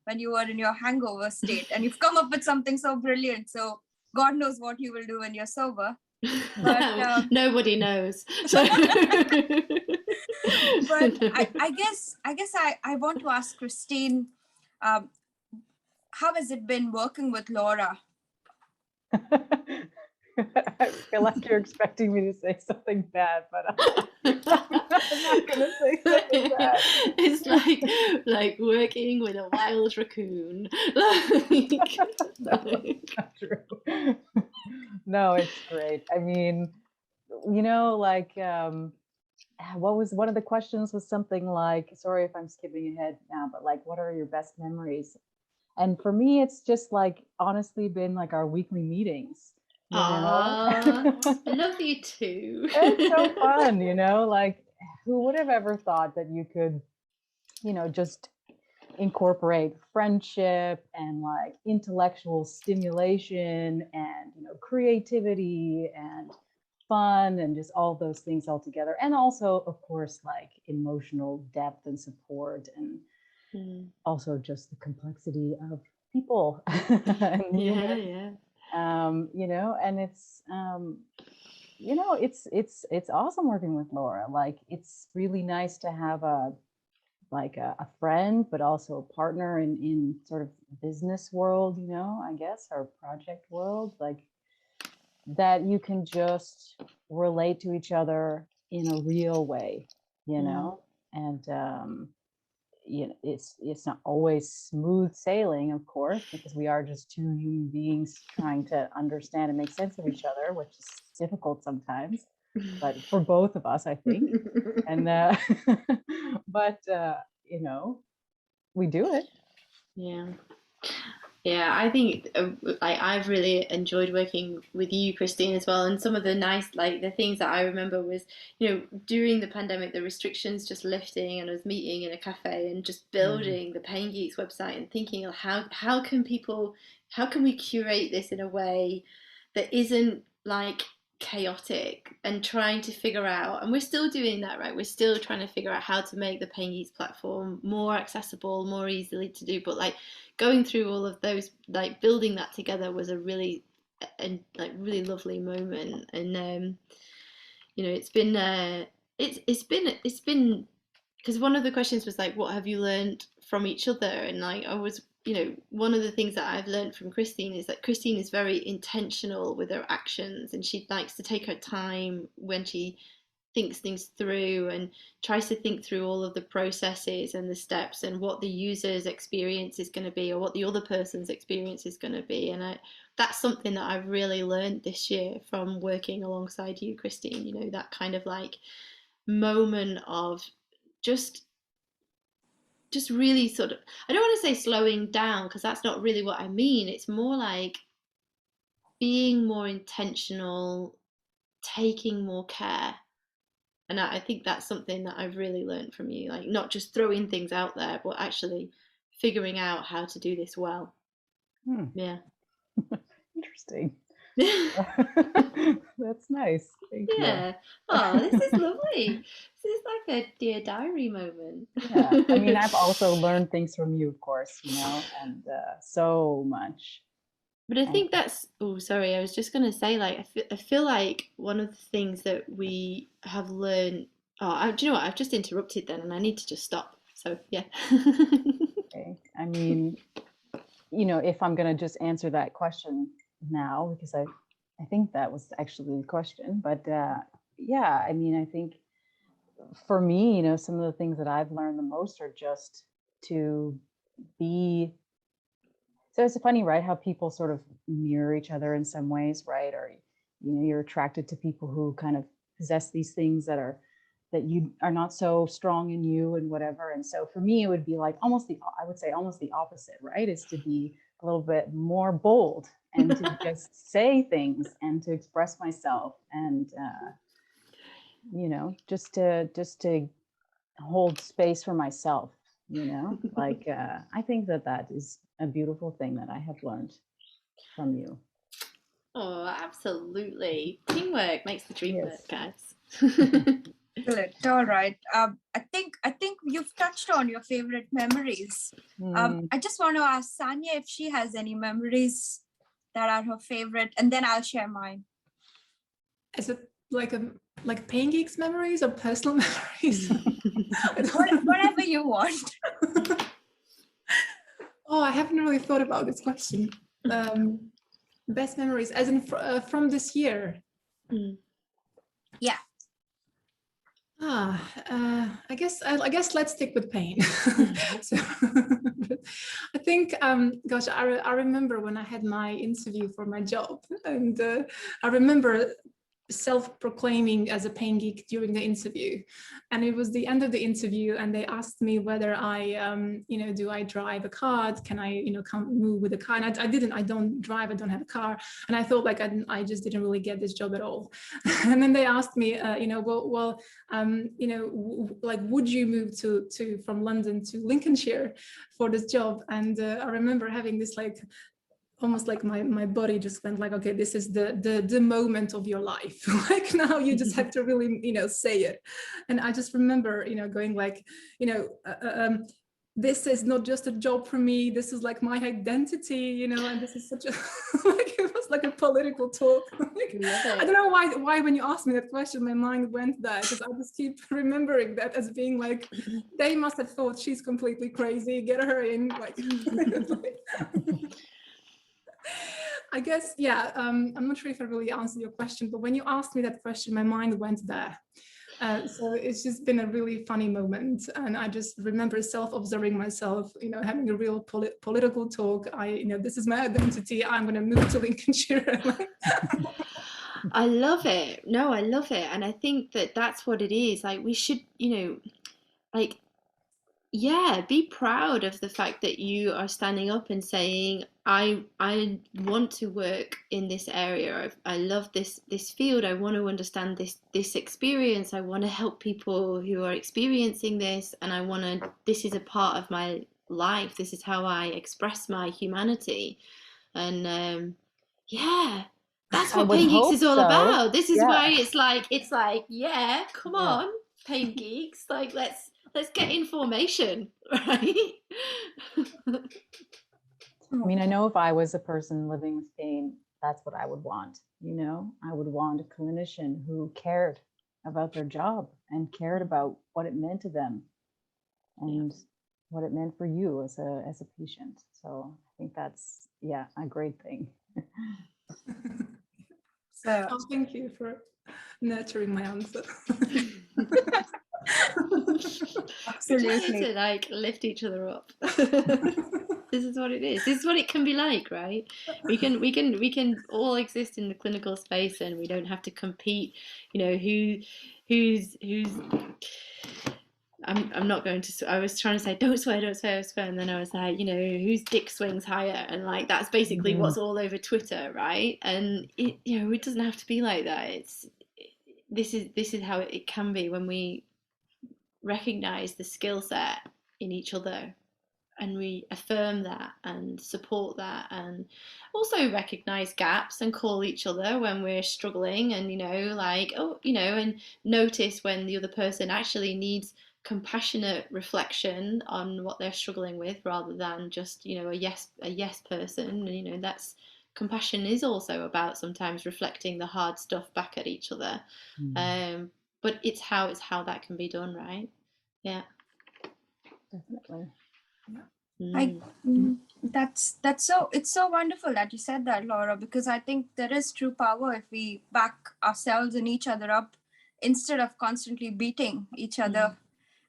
when you were in your hangover state, and you've come up with something so brilliant. So God knows what you will do when you're sober. But nobody knows. But I guess I want to ask Christine, how has it been working with Laura? I feel like you're expecting me to say something bad, but I'm not going to say something bad. It's like working with a wild raccoon. No, it's not true. No, it's great. I mean, what was one of the questions was something like, sorry if I'm skipping ahead now, but like, what are your best memories? And for me, it's just like, honestly, been like our weekly meetings. I love you too. It's so fun, like, who would have ever thought that you could, just incorporate friendship and like intellectual stimulation and, creativity and fun and just all those things all together. And also, of course, like emotional depth and support. And Mm. also just the complexity of people and Yeah, humans, yeah. and it's awesome working with Laura. Like, it's really nice to have a friend, but also a partner in sort of business world, I guess, or project world, like that you can just relate to each other in a real way, and it's not always smooth sailing, of course, because we are just two human beings trying to understand and make sense of each other, which is difficult sometimes, but for both of us, I think. And but we do it. Yeah. Yeah, I think I've really enjoyed working with you, Christine, as well. And some of the nice, like the things that I remember was, during the pandemic, the restrictions just lifting, and I was meeting in a cafe and just building the Pain Geeks website and thinking of how can we curate this in a way that isn't like chaotic, and trying to figure out, and we're still doing that, right? We're still trying to figure out how to make the Pain Geeks platform more accessible, more easily to do, but like going through all of those, like building that together was a really really lovely moment. And it's been because one of the questions was like, what have you learned from each other? And like I was, one of the things that I've learned from Christine is that Christine is very intentional with her actions, and she likes to take her time when she thinks things through, and tries to think through all of the processes and the steps, and what the user's experience is going to be, or what the other person's experience is going to be. And that's something that I've really learned this year from working alongside you, Christine. That kind of like moment of just really sort of, I don't want to say slowing down, because that's not really what I mean. It's more like being more intentional, taking more care. And I think that's something that I've really learned from you, like not just throwing things out there, but actually figuring out how to do this well. Yeah. Interesting. That's nice. Thank Yeah. Oh, this is lovely. This is like a Dear Diary moment. Yeah. I mean, I've also learned things from you, of course, and so much. But I think oh, sorry, I was just going to say, like, I feel like one of the things that we have learned. Oh, do you know what? I've just interrupted then, and I need to just stop. So, yeah. Okay. I mean, if I'm going to just answer that question now, because I think that was actually the question. But yeah, I mean, I think for me, some of the things that I've learned the most are just to be. So it's funny, right? How people sort of mirror each other in some ways, right? Or, you're attracted to people who kind of possess these things that you are not so strong in you and whatever. And so for me, it would be like I would say almost the opposite, right? Is to be a little bit more bold and to just say things and to express myself, and, just to hold space for myself, like, I think that is a beautiful thing that I have learned from you. Oh, absolutely. Teamwork makes the dream work, guys. Good. All right. I think you've touched on your favorite memories. I just want to ask Sanya if she has any memories that are her favorite, and then I'll share mine. Is it like Pain Geeks memories or personal memories? Whatever you want. Oh, I haven't really thought about this question. Best memories, as in from this year. Yeah. I guess let's stick with pain. So, I think, gosh, I remember when I had my interview for my job, and I remember self-proclaiming as a pain geek during the interview, and it was the end of the interview, and they asked me whether I do I drive a car, can I come move with a car, and I don't drive, I don't have a car, and I thought like I just didn't really get this job at all. And then they asked me like, would you move to from London to Lincolnshire for this job? And I remember having this like almost like my body just went like, okay, this is the moment of your life. Like now you just have to really, say it. And I just remember, going like, this is not just a job for me, this is like my identity, you know, and this is such a, like, it was like a political talk. Like, I don't know why when you asked me that question, my mind went there, because I just keep remembering that as being like, they must have thought she's completely crazy, get her in, like, I guess, yeah, I'm not sure if I really answered your question, but when you asked me that question, my mind went there. So it's just been a really funny moment, and I just remember self-observing myself, you know, having a real political talk. You know, this is my identity. I'm going to move to Lincolnshire. I love it. No, I love it, and I think that that's what it is. Like we should, you know, like yeah, be proud of the fact that you are standing up and saying, I want to work in this area. I love this field. I want to understand this experience. I want to help people who are experiencing this, and I want to, this is a part of my life. This is how I express my humanity. And yeah, that's I what would Pain Geeks hope is all so. about. This is Yeah. why it's like, yeah, come Yeah. on, Pain Geeks. Like let's get in formation, right? I mean, I know if I was a person living with pain, that's what I would want. You know, I would want a clinician who cared about their job and cared about what it meant to them and what it meant for you as a patient. So I think that's, yeah, a great thing. So Oh, thank you for nurturing my answer. We're just here absolutely. to like lift each other up. This is what it is. This is what it can be like, right? We can all exist in the clinical space, and we don't have to compete. You know, who's. I'm not going to. I was trying to say don't swear, and then I was like, you know, whose dick swings higher, and like that's basically what's all over Twitter, right? And it, you know, it doesn't have to be like that. This is how it can be when we recognize the skill set in each other, and we affirm that and support that, and also recognize gaps and call each other when we're struggling, and you know, like, oh, you know, and notice when the other person actually needs compassionate reflection on what they're struggling with, rather than just, you know, a yes person. And you know, that's compassion is also about sometimes reflecting the hard stuff back at each other. But it's how that can be done, right? Yeah. Definitely. That's so, it's so wonderful that you said that, Laura, because I think there is true power if we back ourselves and each other up instead of constantly beating each other.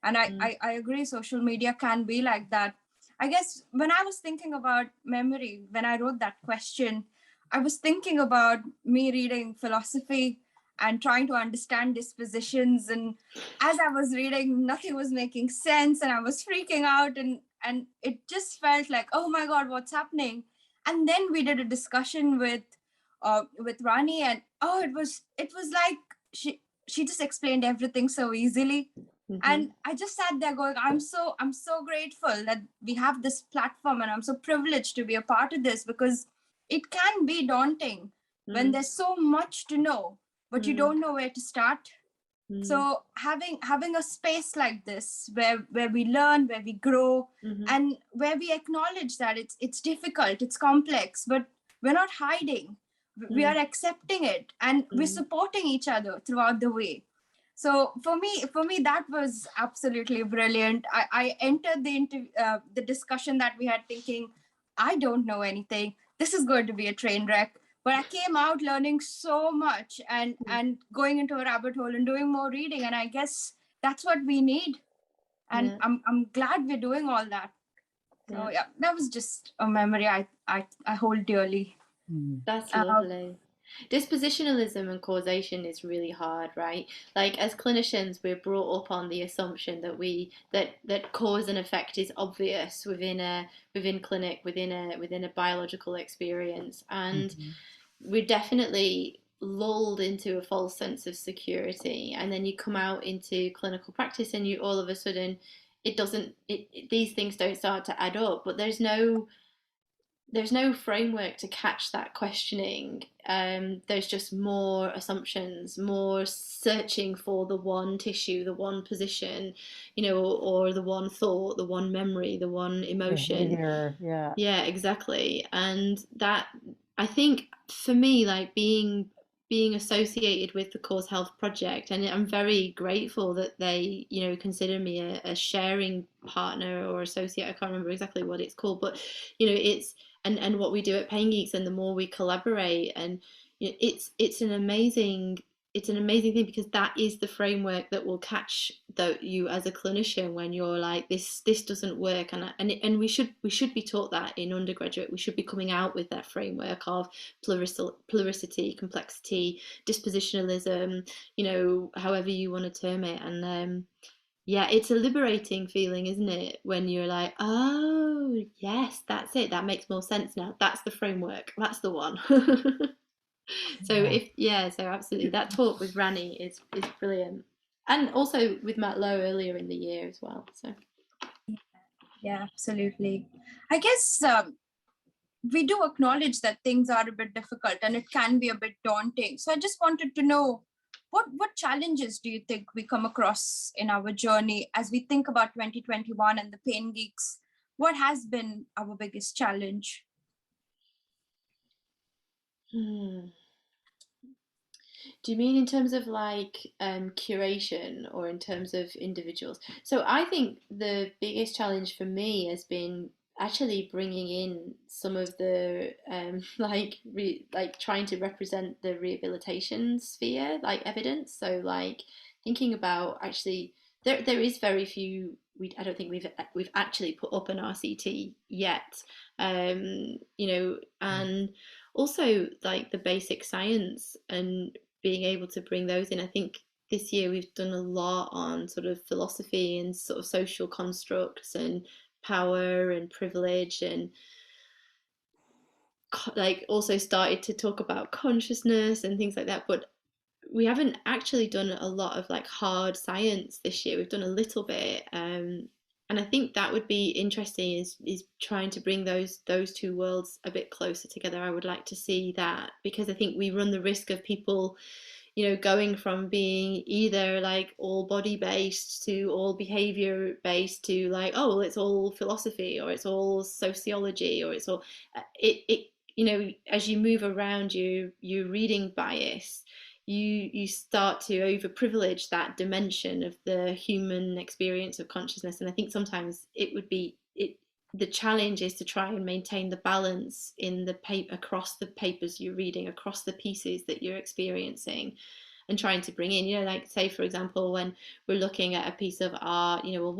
And I agree, social media can be like that. I guess when I was thinking about memory, when I wrote that question, I was thinking about me reading philosophy and trying to understand dispositions. And as I was reading, nothing was making sense, and I was freaking out, and it just felt like, oh my God, what's happening? And then we did a discussion with Rani, and oh, it was like she just explained everything so easily. And I just sat there going, I'm so grateful that we have this platform, and I'm so privileged to be a part of this, because it can be daunting when there's so much to know, but you don't know where to start. So having a space like this where we learn, where we grow, and where we acknowledge that it's difficult, it's complex, but we're not hiding. We are accepting it, and we're supporting each other throughout the way. So for me, that was absolutely brilliant. I entered the discussion that we had thinking, I don't know anything. This is going to be a train wreck. But I came out learning so much, and going into a rabbit hole and doing more reading. And I guess that's what we need. And I'm glad we're doing all that. So yeah, that was just a memory I hold dearly. That's lovely. Dispositionalism and causation is really hard, right? Like as clinicians, we're brought up on the assumption that that cause and effect is obvious within clinic, within a biological experience, and we're definitely lulled into a false sense of security. And then you come out into clinical practice, and you all of a sudden these things don't start to add up. But there's no there's no framework to catch that questioning. There's just more assumptions, more searching for the one tissue, the one position, or the one thought, the one memory, the one emotion. Behavior, yeah. Yeah, exactly. And that, I think for me, like being associated with the Cause Health Project, and I'm very grateful that they, consider me a sharing partner or associate. I can't remember exactly what it's called, but it's and what we do at Pain Geeks, and the more we collaborate, and it's an amazing thing, because that is the framework that will catch you as a clinician when you're like, this doesn't work. And we should be taught that in undergraduate. We should be coming out with that framework of pluricity, complexity, dispositionalism, however you want to term it. And yeah, it's a liberating feeling, isn't it, when you're like, oh yes, that's it, that makes more sense now, that's the framework, that's the one. So absolutely, that talk with Rani is brilliant, and also with Matt Lowe earlier in the year as well. So Yeah, absolutely. I guess we do acknowledge that things are a bit difficult and it can be a bit daunting. So I just wanted to know, what challenges do you think we come across in our journey as we think about 2021 and the Pain Geeks? What has been our biggest challenge? Do you mean in terms of like curation, or in terms of individuals? So I think the biggest challenge for me has been actually bringing in some of the like trying to represent the rehabilitation sphere, like evidence. So like thinking about, actually there is very few. I don't think we've actually put up an RCT yet, and also like the basic science, and being able to bring those in. I think this year we've done a lot on sort of philosophy and sort of social constructs and power and privilege, and like also started to talk about consciousness and things like that. But we haven't actually done a lot of like hard science this year. We've done a little bit, and I think that would be interesting, is trying to bring those two worlds a bit closer together. I would like to see that, because I think we run the risk of people, going from being either like all body based to all behavior based to like, oh well, it's all philosophy, or it's all sociology, or it's all as you move around, your reading bias, you start to overprivilege that dimension of the human experience of consciousness. And I think sometimes the challenge is to try and maintain the balance in the paper, across the papers you're reading, across the pieces that you're experiencing, and trying to bring in, like say for example, when we're looking at a piece of art, well,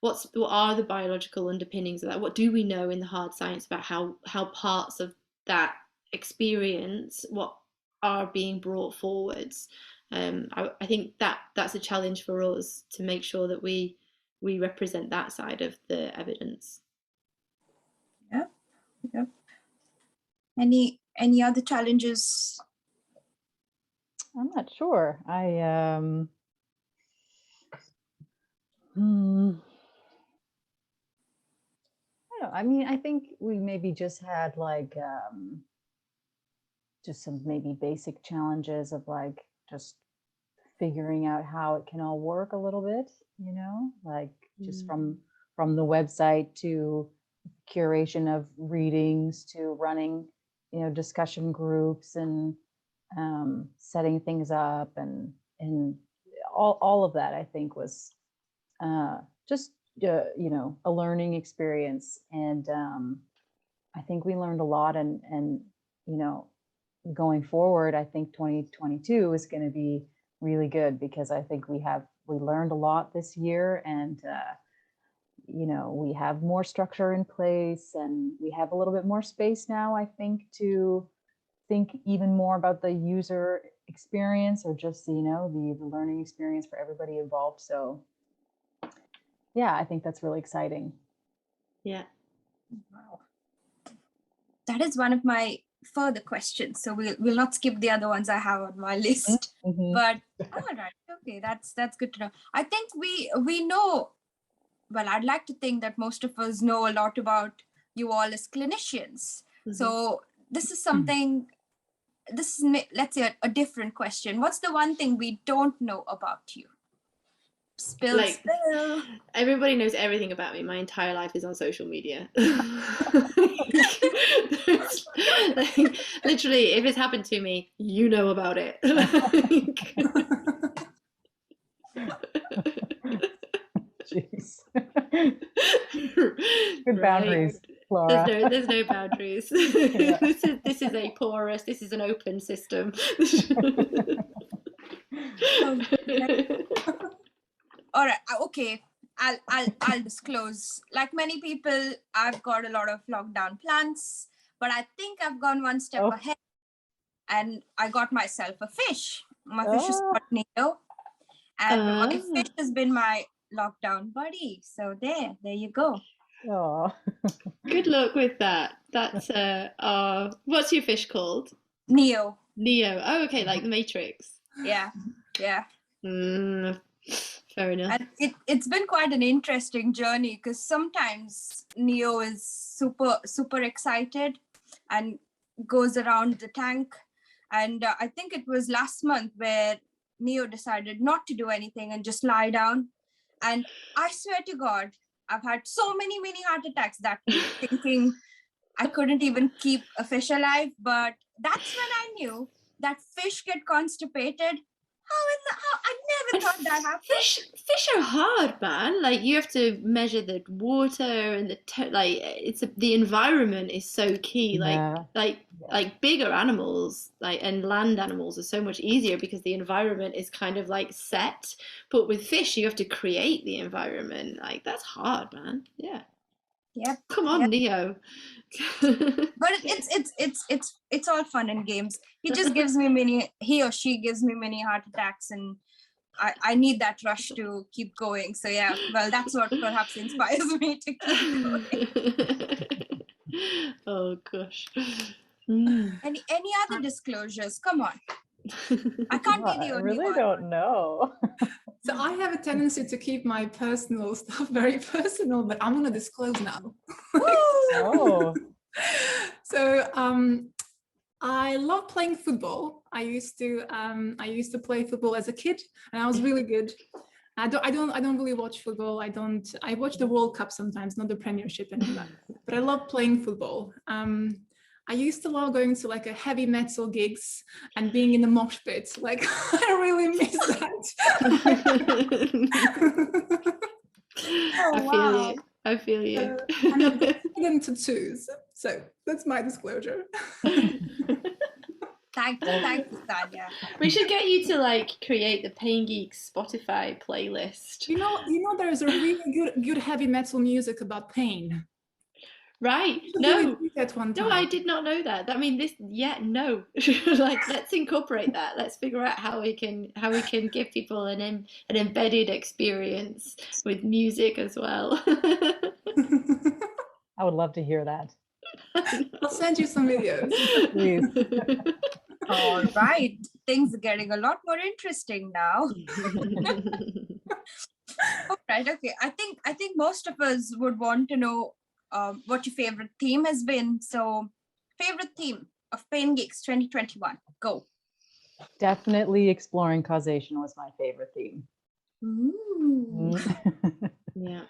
what are the biological underpinnings of that? What do we know in the hard science about how parts of that experience, what are being brought forwards? I think that's a challenge for us, to make sure that we represent that side of the evidence. Yeah. Any other challenges? I'm not sure. I don't know. I mean, I think we maybe just had like just some maybe basic challenges of like just figuring out how it can all work a little bit, like just from the website to curation of readings to running, discussion groups and setting things up and all of that, I think was just a learning experience. And I think we learned a lot, and going forward, I think 2022 is going to be really good, because I think we learned a lot this year, and we have more structure in place, and we have a little bit more space now, I think, to think even more about the user experience, or just the learning experience for everybody involved. So yeah, I think that's really exciting. Yeah. Wow. That is one of my further questions, so we'll not skip the other ones I have on my list. But all right, okay, that's good to know. I think we know, well, I'd like to think that most of us know a lot about you all as clinicians. Mhm. So this is something, let's say a different question. What's the one thing we don't know about you? Spill, Like, spill. everybody knows everything about me. My entire life is on social media. Like, literally, if it's happened to me, you know about it. Jeez. Good Right. boundaries, Laura. There's no boundaries. Yeah. This is a porous. This is an open system. All right. Okay. I'll disclose. Like many people, I've got a lot of lockdown plans, but I think I've gone one step Oh. ahead, and I got myself a fish. My fish is Oh. called Neo, and my Ah. fish has been my lockdown buddy. So there you go. Oh. Good luck with that. That's what's your fish called? Neo. Neo. Oh, okay, like the Matrix. Yeah. Fair enough. And it's been quite an interesting journey, because sometimes Neo is super excited and goes around the tank. And I think it was last month where Neo decided not to do anything and just lie down. And I swear to God, I've had so many mini heart attacks that week, thinking I couldn't even keep a fish alive. But that's when I knew that fish get constipated. How I never thought that happened. Fish are hard, man. Like, you have to measure the water and the environment is so key. Yeah. Like bigger animals, like, and land animals are so much easier because the environment is kind of like set. But with fish, you have to create the environment. Like, that's hard, man. Yeah. Yep. Come on, Yep. Neo. But it's all fun and games. He or she gives me many heart attacks, and I need that rush to keep going. So yeah, well, that's what perhaps inspires me to keep going. Oh gosh. Any other disclosures? Come on. I can't be the I only really one. don't know. So I have a tendency to keep my personal stuff very personal, but I'm going to disclose now. Oh. So I love playing football. I used to play football as a kid, and I was really good. I don't really watch football. I watch the World Cup sometimes, not the Premiership anymore. But I love playing football. I used to love going to like a heavy metal gigs and being in the mosh pit. Like, I really miss that. wow. I feel you. And I'm getting tattoos. So that's my disclosure. Thank you, Tanya. We should get you to like create the Pain Geeks Spotify playlist. You know, there's a really good heavy metal music about pain. Right? We should No, really do that one time. no, I did not know that. I mean, no. Like, let's incorporate that. Let's figure out how we can give people an embedded experience with music as well. I would love to hear that. I'll send you some videos. Please. All right, things are getting a lot more interesting now. All right, okay. I think most of us would want to know what your favorite theme has been. So, favorite theme of Pain Geeks 2021. Go. Definitely exploring causation was my favorite theme. Ooh. Yeah.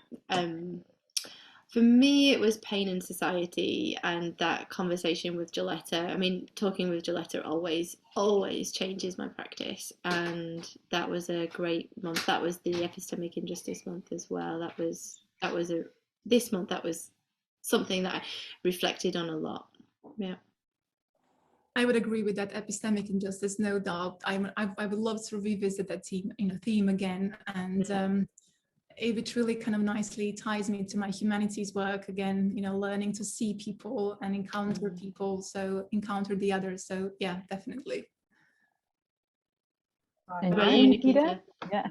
For me, it was pain in society and that conversation with Gilletta. I mean, talking with Gilletta always changes my practice. And that was a great month. That was the Epistemic Injustice month as well. This month, that was something that I reflected on a lot. Yeah. I would agree with that. Epistemic injustice, no doubt. I would love to revisit that theme again. And it really kind of nicely ties me to my humanities work again, learning to see people and encounter people, so encounter the others. So yeah, definitely. And How about you, you, Nikita? Yeah.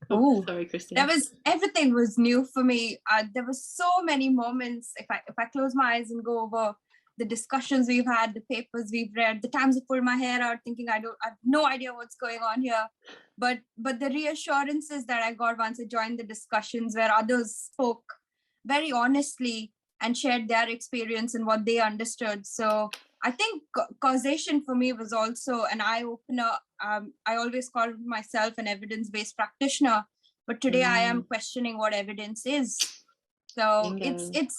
Oh, sorry, Christine. Everything was new for me. There were so many moments. If I close my eyes and go over the discussions we've had, the papers we've read, the times I pulled my hair out thinking I have no idea what's going on here. But the reassurances that I got once I joined the discussions where others spoke very honestly and shared their experience and what they understood. So I think causation for me was also an eye opener. I always call myself an evidence-based practitioner, but today I am questioning what evidence is. So there's been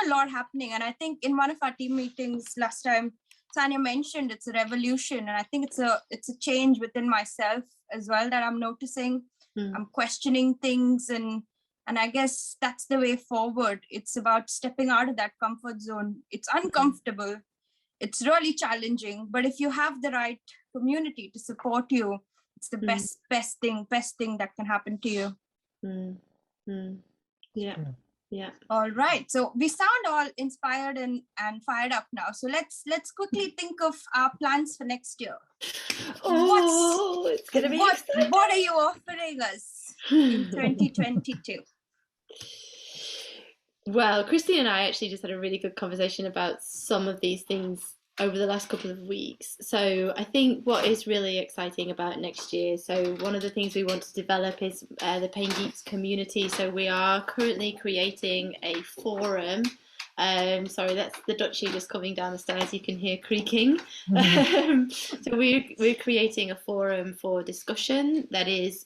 a lot happening. And I think in one of our team meetings last time, Sanya mentioned it's a revolution. And I think it's a change within myself as well that I'm noticing. I'm questioning things, and I guess that's the way forward. It's about stepping out of that comfort zone. It's uncomfortable. It's really challenging, but if you have the right community to support you, it's the best thing that can happen to you. Yeah. All right. So we sound all inspired and fired up now. So let's quickly think of our plans for next year. It's gonna be exciting. What are you offering us in 2022? Well, Christy and I actually just had a really good conversation about some of these things over the last couple of weeks. So I think what is really exciting about next year, so one of the things we want to develop is the Pain Geeks community. So we are currently creating a forum. Sorry, that's the duchy just coming down the stairs. You can hear creaking. So we're creating a forum for discussion that is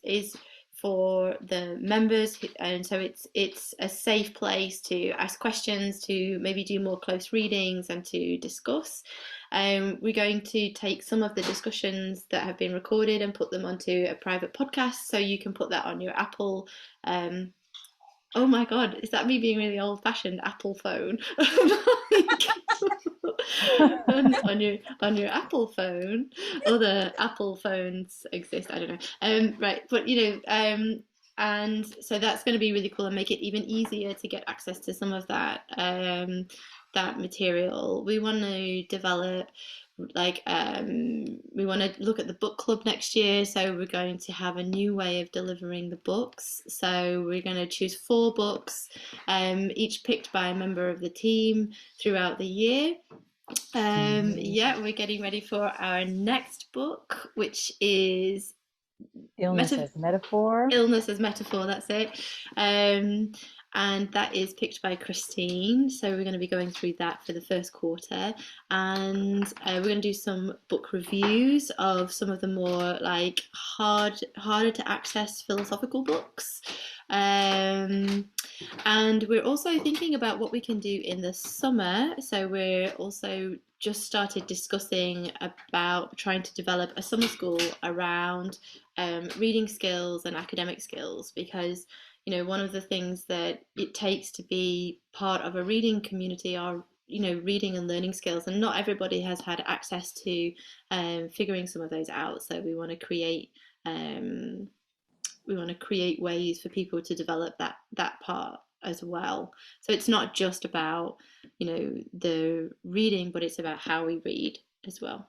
for the members, and so it's a safe place to ask questions, to maybe do more close readings and to discuss. We're going to take some of the discussions that have been recorded and put them onto a private podcast, so you can put that on your Apple oh my god, is that me being really old-fashioned? Apple phone. on your Apple phone. Other Apple phones exist, I don't know. Right, but and so that's going to be really cool and make it even easier to get access to some of that that material. We want to develop we want to look at the book club next year, so we're going to have a new way of delivering the books. So we're going to choose 4 books, each picked by a member of the team throughout the year. We're getting ready for our next book, which is Illness as Metaphor. Illness as Metaphor, that's it. And that is picked by Christine. So we're going to be going through that for the first quarter. And we're going to do some book reviews of some of the more harder to access philosophical books. And we're also thinking about what we can do in the summer. So we're also just started discussing about trying to develop a summer school around reading skills and academic skills, because one of the things that it takes to be part of a reading community are reading and learning skills, and not everybody has had access to figuring some of those out. So we want to create ways for people to develop that part as well. So it's not just about the reading, but it's about how we read as well,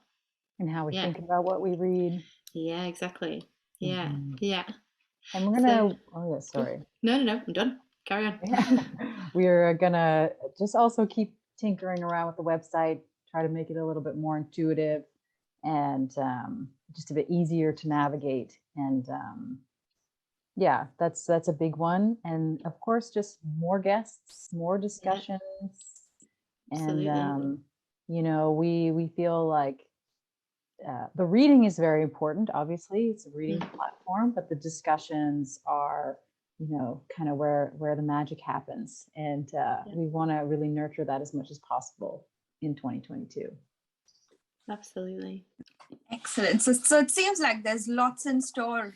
and how we think about what we read. Yeah, exactly. Yeah. And we're gonna sorry. No, I'm done. Carry on. We're gonna just also keep tinkering around with the website, try to make it a little bit more intuitive and just a bit easier to navigate. And that's a big one. And of course, just more guests, more discussions. Absolutely. And we feel like the reading is very important. Obviously, it's a reading platform, but the discussions are, kind of where the magic happens. And we want to really nurture that as much as possible in 2022. Absolutely. Excellent. So it seems like there's lots in store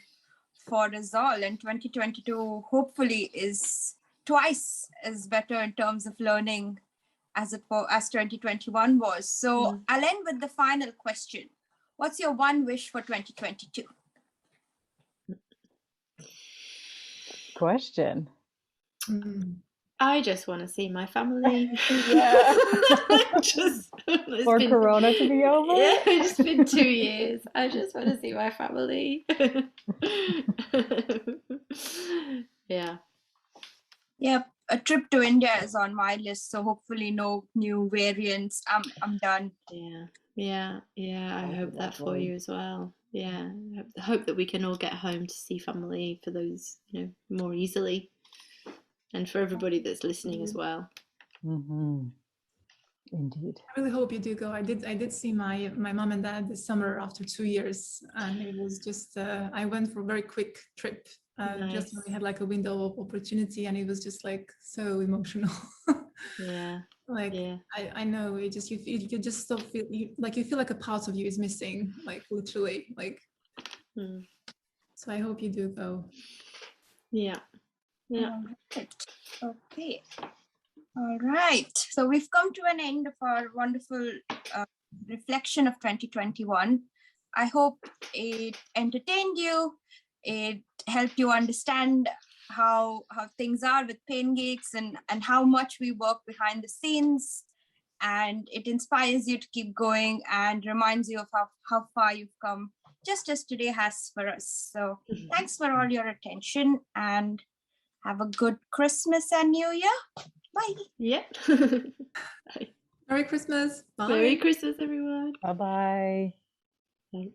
for us all, and 2022 hopefully is twice as better in terms of learning as 2021 was. So I'll end with the final question. What's your one wish for 2022? Question. I just want to see my family. For Corona to be over? Yeah, it's been 2 years. I just want to see my family. Yeah. Yep, a trip to India is on my list, so hopefully no new variants. I'm done. Yeah. I hope that for you as well. Yeah, I hope that we can all get home to see family for those, more easily. and for everybody that's listening as well. Mhm. Indeed. I really hope you do go. I did see my mom and dad this summer after 2 years, and it was just I went for a very quick trip, just when we had like a window of opportunity, and it was just like so emotional. Yeah, Like yeah. I know it just you just still feel you feel like a part of you is missing, like literally, like. Mm. So I hope you do go. Yeah. Yeah. All right. Okay. All right. So we've come to an end of our wonderful reflection of 2021. I hope it entertained you. It helped you understand how things are with Pain Geeks and how much we work behind the scenes. And it inspires you to keep going and reminds you of how far you've come, just as today has for us. So thanks for all your attention, and have a good Christmas and New Year. Bye. Yeah. Merry Christmas. Bye. Merry Christmas, everyone. Bye-bye. Bye.